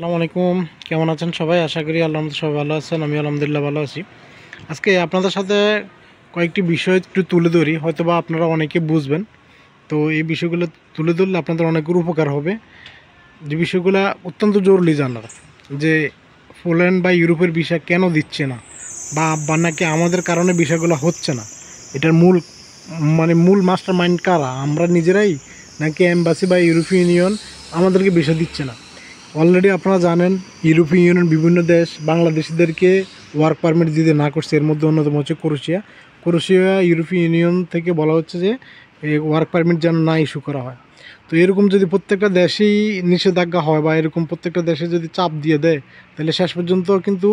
আসসালামু আলাইকুম, কেমন আছেন সবাই? আশা করি আলহামদুলিল্লাহ সবাই ভালো আছেন। আমি আলহামদুলিল্লাহ ভালো আছি। আজকে আপনাদের সাথে কয়েকটি বিষয় একটু তুলে ধরি, হয়তোবা আপনারা অনেকে বুঝবেন। তো এই বিষয়গুলো তুলে ধরলে আপনাদের অনেকের উপকার হবে। যে বিষয়গুলো অত্যন্ত জরুরি জানার, যে পোল্যান্ড বা ইউরোপের ভিসা কেন দিচ্ছে না, বা নাকি আমাদের কারণে বিষয়গুলো হচ্ছে না, এটার মূল মাস্টার মাইন্ড কারা? আমরা নিজেরাই, নাকি এম্বাসি বা ইউরোপিয়ান ইউনিয়ন আমাদেরকে ভিসা দিচ্ছে না? অলরেডি আপনারা জানেন, ইউরোপিয়ান ইউনিয়ন বিভিন্ন দেশ বাংলাদেশিদেরকে ওয়ার্ক পারমিট দিতে না করছে। এর মধ্যে অন্যতম হচ্ছে ক্রোয়েশিয়া ইউরোপিয়ান ইউনিয়ন থেকে বলা হচ্ছে যে ওয়ার্ক পারমিট যেন না ইস্যু করা হয়। তো এরকম যদি প্রত্যেকটা দেশেই নিষেধাজ্ঞা হয়, বা এরকম প্রত্যেকটা দেশে যদি চাপ দিয়ে দেয়, তাহলে শেষ পর্যন্ত কিন্তু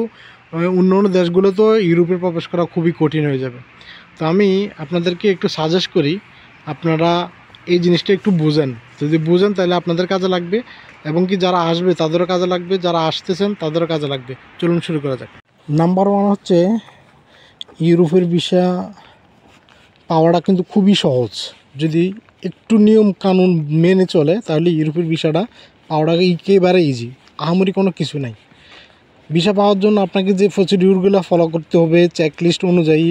অন্য দেশগুলো তো ইউরোপে প্রবেশ করা খুবই কঠিন হয়ে যাবে। তো আমি আপনাদেরকে একটু সাজেস্ট করি, আপনারা এই জিনিসটা একটু বুঝেন। যদি বুঝেন তাহলে আপনাদের কাজে লাগবে, এবং কি যারা আসবে তাদেরও কাজে লাগবে, যারা আসতেছেন তাদেরও কাজে লাগবে। চলুন শুরু করা যাক। নাম্বার 1 হচ্ছে, ইউরোপের ভিসা পাওয়াটা কিন্তু খুবই সহজ। যদি একটু নিয়ম কানুন মেনে চলে, তাহলে ইউরোপের ভিসাটা পাওয়াটা একেবারে ইজি। আহামরি কোনো কিছু নাই। ভিসা পাওয়ার জন্য আপনাকে যে প্রসিডিউরগুলো ফলো করতে হবে, চেকলিস্ট অনুযায়ী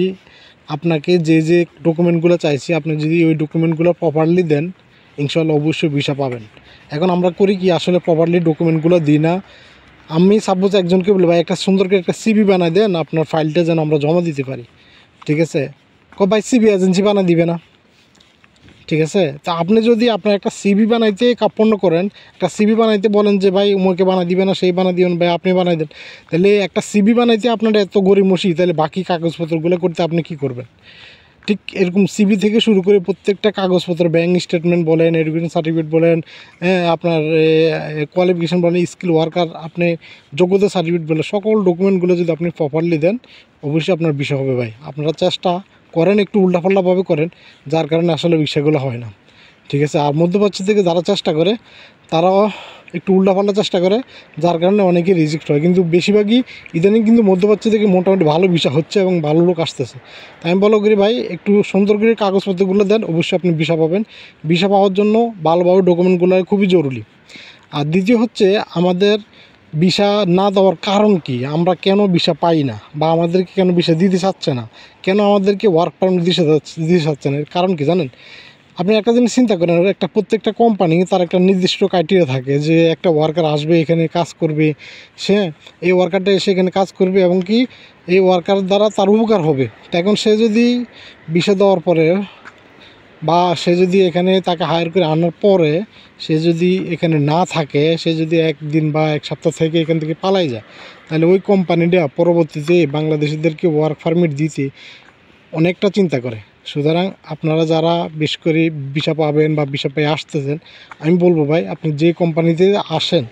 আপনাকে যে যে ডকুমেন্টগুলো চাইছি, আপনি যদি ওই ডকুমেন্টগুলো প্রপারলি দেন, ইনশাল্লাহ অবশ্যই ভিসা পাবেন। এখন আমরা করি কি, আসলে প্রপারলি ডকুমেন্টগুলো দিই না। আমি সাপোজ একজনকে বলি, ভাই একটা সুন্দর করে একটা সিভি বানাই দেন, আপনার ফাইলটা যেন আমরা জমা দিতে পারি। ঠিক আছে, ভাই সিভি এজেন্সি বানাই দিবে না। ঠিক আছে, তা আপনি যদি আপনার একটা সিভি বানাইতে কার্পণ্য করেন, একটা সিভি বানাইতে বলেন যে ভাই উমকে বানাই দিবে না, সেই বানাই দিবেন, ভাই আপনি বানাই দেন, তাহলে একটা সিভি বানাইতে আপনার এত গড়িমসি, তাহলে বাকি কাগজপত্রগুলো করতে আপনি কি করবেন? ঠিক এরকম সিভি থেকে শুরু করে প্রত্যেকটা কাগজপত্র, ব্যাঙ্ক স্টেটমেন্ট বলেন, এডুকেশন সার্টিফিকেট বলেন, আপনার কোয়ালিফিকেশান বলেন, স্কিল ওয়ার্কার, আপনি যোগ্যতা সার্টিফিকেট বলেন, সকল ডকুমেন্টগুলো যদি আপনি প্রপারলি দেন, অবশ্যই আপনার বিষয় হবে ভাই। আপনারা চেষ্টা করেন, একটু উল্টাপাল্টাভাবে করেন, যার কারণে আসলে বিষয়গুলো হয় না। ঠিক আছে, আর মধ্যপ্রাচ্য থেকে যারা চেষ্টা করে, তারাও একটু উল্টাপাল্টা চেষ্টা করে, যার কারণে অনেকে রিজেক্ট হয়। কিন্তু বেশিরভাগই ইদানিং কিন্তু মধ্যপ্রাচ্য থেকে মোটামুটি ভালো ভিসা হচ্ছে এবং ভালো লোক আসতেছে। তাই আমি বলো করি, ভাই একটু সুন্দর করে কাগজপত্রগুলো দেন, অবশ্যই আপনি ভিসা পাবেন। ভিসা পাওয়ার জন্য ভালোভাবে ডকুমেন্টগুলো খুবই জরুরি। আর দ্বিতীয় হচ্ছে, আমাদের ভিসা না দেওয়ার কারণ কি? আমরা কেন ভিসা পাই না, বা আমাদেরকে কেন ভিসা দিতে চাচ্ছে না, কেন আমাদেরকে ওয়ার্ক পারমিট দিতে চাচ্ছে না? এর কারণ কি জানেন? আপনি একটা জিনিস চিন্তা করেন, প্রত্যেকটা কোম্পানি তার একটা নির্দিষ্ট ক্রাইটেরিয়া থাকে, যে একটা ওয়ার্কার আসবে, এখানে কাজ করবে, সে এই ওয়ার্কারটা এসে এখানে কাজ করবে, এবং কি এই ওয়ার্কার দ্বারা তার উপকার হবে। এখন সে যদি ভিসা দেওয়ার পরে, বা সে যদি এখানে তাকে হায়ার করে আনার পরে সে যদি এখানে না থাকে, সে যদি একদিন বা এক সপ্তাহ থেকে এখান থেকে পালাই যায়, তাহলে ওই কোম্পানিটা পরবর্তীতে বাংলাদেশিদেরকে ওয়ার্ক পারমিট দিতে অনেকটা চিন্তা করে। সুতরাং আপনারা যারা বেশ করে ভিসা পাবেন বা ভিসা পেয়ে আসতেছেন, আমি বলবো ভাই, আপনি যে কোম্পানিতে আসেন,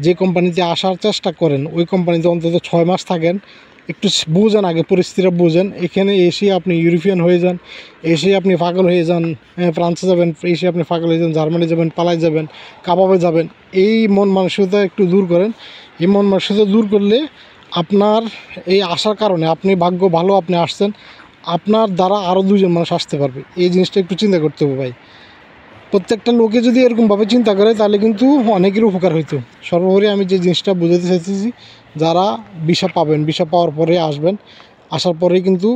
যে কোম্পানিতে আসার চেষ্টা করেন, ওই কোম্পানিতে অন্তত 6 মাস থাকেন। একটু বুঝেন, আগে পরিস্থিতিটা বুঝেন। এখানে এসে আপনি ইউরোপিয়ান হয়ে যান, এসে আপনি পাগল হয়ে যান, ফ্রান্সে যাবেন, এসে আপনি পাগল হয়ে যান, জার্মানি যাবেন, পালাই যাবেন, কাবাবে যাবেন, এই মন মানসিকতা একটু দূর করেন। এই মন মানসিকতা দূর করলে আপনার এই আসার কারণে আপনি ভাগ্য ভালো, আপনি আসছেন, আপনার দ্বারা আরও 2জন মানুষ আসতে পারবে। এই জিনিসটা একটু চিন্তা করতে হবে ভাই। প্রত্যেকটা লোকে যদি এরকমভাবে চিন্তা করে, তাহলে কিন্তু অনেকের উপকার হইতো। সর্বোপরি আমি যে জিনিসটা বোঝাতে চাইতেছি, যারা ভিসা পাবেন, ভিসা পাওয়ার পরে আসবেন, আসার পরেই কিন্তু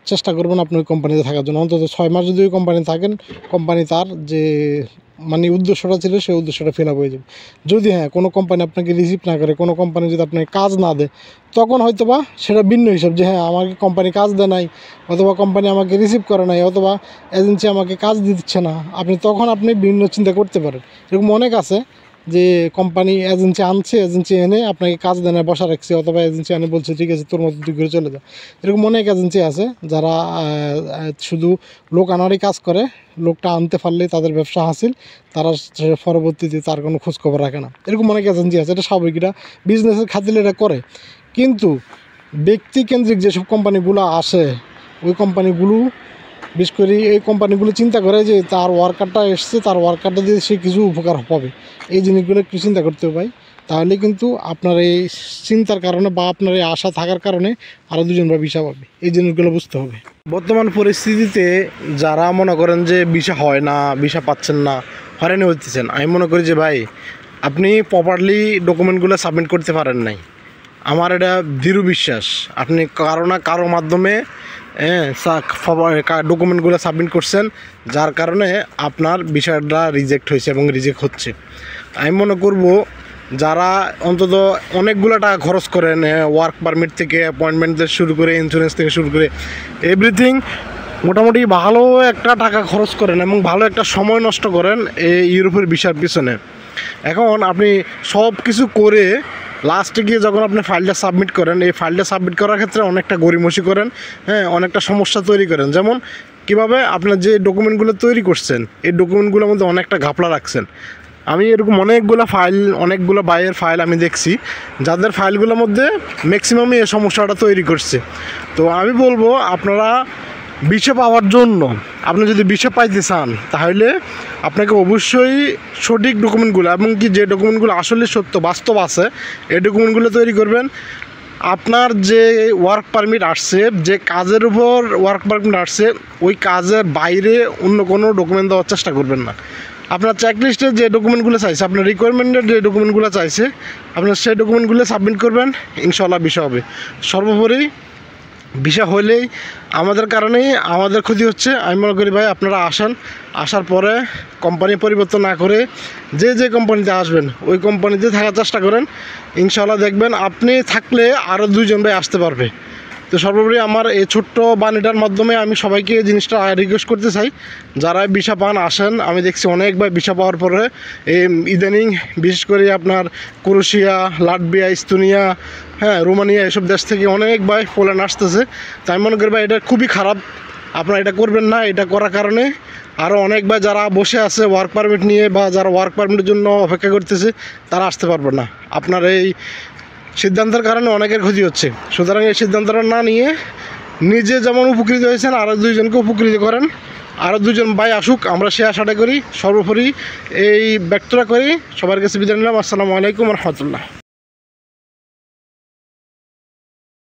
চেষ্টা করবেন আপনি ওই কোম্পানিতে থাকার জন্য। অন্তত 6 মাস যদি ওই কোম্পানি থাকেন, কোম্পানি তার যে উদ্দেশ্যটা ছিল, সেই উদ্দেশ্যটা ফিল আপ হয়ে যাবে। যদি কোনো কোম্পানি আপনাকে রিসিভ না করে, কোনো কোম্পানি যদি আপনাকে কাজ না দেয়, তখন হয়তোবা সেটা ভিন্ন হিসাব, যে আমাকে কোম্পানি কাজ দেয় নাই, অথবা কোম্পানি আমাকে রিসিভ করে নাই, অথবা এজেন্সি আমাকে কাজ দিচ্ছে না, আপনি ভিন্ন চিন্তা করতে পারেন। এরকম অনেক আছে যে কোম্পানি এজেন্সি আনছে, এজেন্সি এনে আপনাকে কাজ দেয় না, বসা রাখছে, অথবা এজেন্সি এনে বলছে ঠিক আছে তোর মতো তুই ঘুরে চলে যা। এরকম অনেক এজেন্সি আছে যারা শুধু লোক আনারই কাজ করে, লোকটা আনতে পারলেই তাদের ব্যবসা হাসিল, তারা পরবর্তীতে তার কোনো খোঁজখবর রাখে না। এরকম অনেক এজেন্সি আছে, এটা স্বাভাবিক, এটা বিজনেসের খাতিরে এটা করে। কিন্তু ব্যক্তিকেন্দ্রিক যেসব কোম্পানিগুলো আসে, ওই কোম্পানিগুলো, বিশেষ করে এই কোম্পানিগুলো চিন্তা করে যে তার ওয়ার্কারটা এসছে, তার ওয়ার্কারটা দিয়ে সে কিছু উপকার পাবে। এই জিনিসগুলো একটু চিন্তা করতে হবে ভাই। তাহলে কিন্তু আপনার এই চিন্তার কারণে, বা আপনার এই আশা থাকার কারণে আরও 2জন বা ভিসা পাবে। এই জিনিসগুলো বুঝতে হবে। বর্তমান পরিস্থিতিতে যারা মনে করেন যে ভিসা হয় না, ভিসা পাচ্ছেন না, হয়রানি হতেছেন, আমি মনে করি যে ভাই, আপনি প্রপারলি ডকুমেন্টগুলো সাবমিট করতে পারেন নাই। আমার এটা দৃঢ় বিশ্বাস আপনি কারো না কারো মাধ্যমে ডকুমেন্টগুলো সাবমিট করছেন, যার কারণে আপনার বিষয়টা রিজেক্ট হয়েছে এবং রিজেক্ট হচ্ছে। আমি মনে করব যারা অন্তত অনেকগুলো টাকা খরচ করেন, ওয়ার্ক পারমিট থেকে অ্যাপয়েন্টমেন্ট থেকে শুরু করে ইন্স্যুরেন্স থেকে শুরু করে এভরিথিং, মোটামুটি ভালো একটা টাকা খরচ করেন এবং ভালো একটা সময় নষ্ট করেন এই ইউরোপের ভিসার পিছনে। এখন আপনি সব কিছু করে লাস্টে গিয়ে যখন আপনি ফাইলটা সাবমিট করেন, এই ফাইলটা সাবমিট করার ক্ষেত্রে অনেকটা গড়িমসি করেন, অনেকটা সমস্যা তৈরি করেন। যেমন কীভাবে আপনার যে ডকুমেন্টগুলো তৈরি করছেন এই ডকুমেন্টগুলোর মধ্যে অনেকটা ঘাপলা রাখছেন। আমি এরকম অনেকগুলো বাইয়ের ফাইল আমি দেখছি, যাদের ফাইলগুলোর মধ্যে ম্যাক্সিমামই এই সমস্যাটা তৈরি করছে। তো আমি বলবো আপনারা ভিসা পাওয়ার জন্য, আপনি যদি ভিসা পাইতে চান তাহলে আপনাকে অবশ্যই সঠিক ডকুমেন্টগুলো এবং কি যে ডকুমেন্টগুলো আসলে সত্য বাস্তব আছে এই ডকুমেন্টগুলো তৈরি করবেন। আপনার যে ওয়ার্ক পারমিট আসছে, যে কাজের উপর ওয়ার্ক পারমিট আসছে, ওই কাজের বাইরে অন্য কোনো ডকুমেন্ট দেওয়ার চেষ্টা করবেন না। আপনার চেকলিস্টে যে ডকুমেন্টগুলো চাইছে, আপনার রিকোয়ারমেন্টের যে ডকুমেন্টগুলো চাইছে, আপনার সেই ডকুমেন্টগুলো সাবমিট করবেন, ইনশাল্লাহ ভিসা হবে। সর্বোপরি ভিসা হলেই আমাদের কারণেই আমাদের ক্ষতি হচ্ছে। আমি মনে করি ভাই আপনারা আসার পরে কোম্পানি পরিবর্তন না করে যে কোম্পানিতে আসবেন ওই কোম্পানিতে থাকার চেষ্টা করেন, ইনশাল্লাহ দেখবেন আপনি থাকলে আরও 2 জন ভাই আসতে পারবে। তো সর্বোপরি আমার এই ছোট্ট বাণীটার মাধ্যমে আমি সবাইকে এই জিনিসটা রিকোয়েস্ট করতে চাই, যারা ভিসা পান আসেন। আমি দেখছি অনেক ভাই ভিসা পাওয়ার পরে ইদানিং বিশেষ করে আপনার ক্রোয়েশিয়া, লাটভিয়া, ইস্তোনিয়া, রোমানিয়া এসব দেশ থেকে অনেক ভাই পোল্যান্ড আসতেছে। তাই মনে করি ভাই এটা খুবই খারাপ, আপনারা এটা করবেন না। এটা করার কারণে আরও অনেক ভাই যারা বসে আছে ওয়ার্ক পারমিট নিয়ে বা যারা ওয়ার্ক পারমিটের জন্য অপেক্ষা করতেছে তারা আসতে পারবে না। আপনার এই সিদ্ধান্তের কারণে অনেকের ক্ষতি হচ্ছে। সুতরাং এই সিদ্ধান্তটা না নিয়ে নিজে যেমন উপকৃত হয়েছেন আরও 2 জনকে উপকৃত করেন। আরও 2 জন ভাই আসুক, আমরা সে আশাটা করি। সর্বোপরি এই ব্যক্তটা করি। সবার কাছে বিদায় নিলাম। আসসালামু আলাইকুম রহমতুল্লাহ।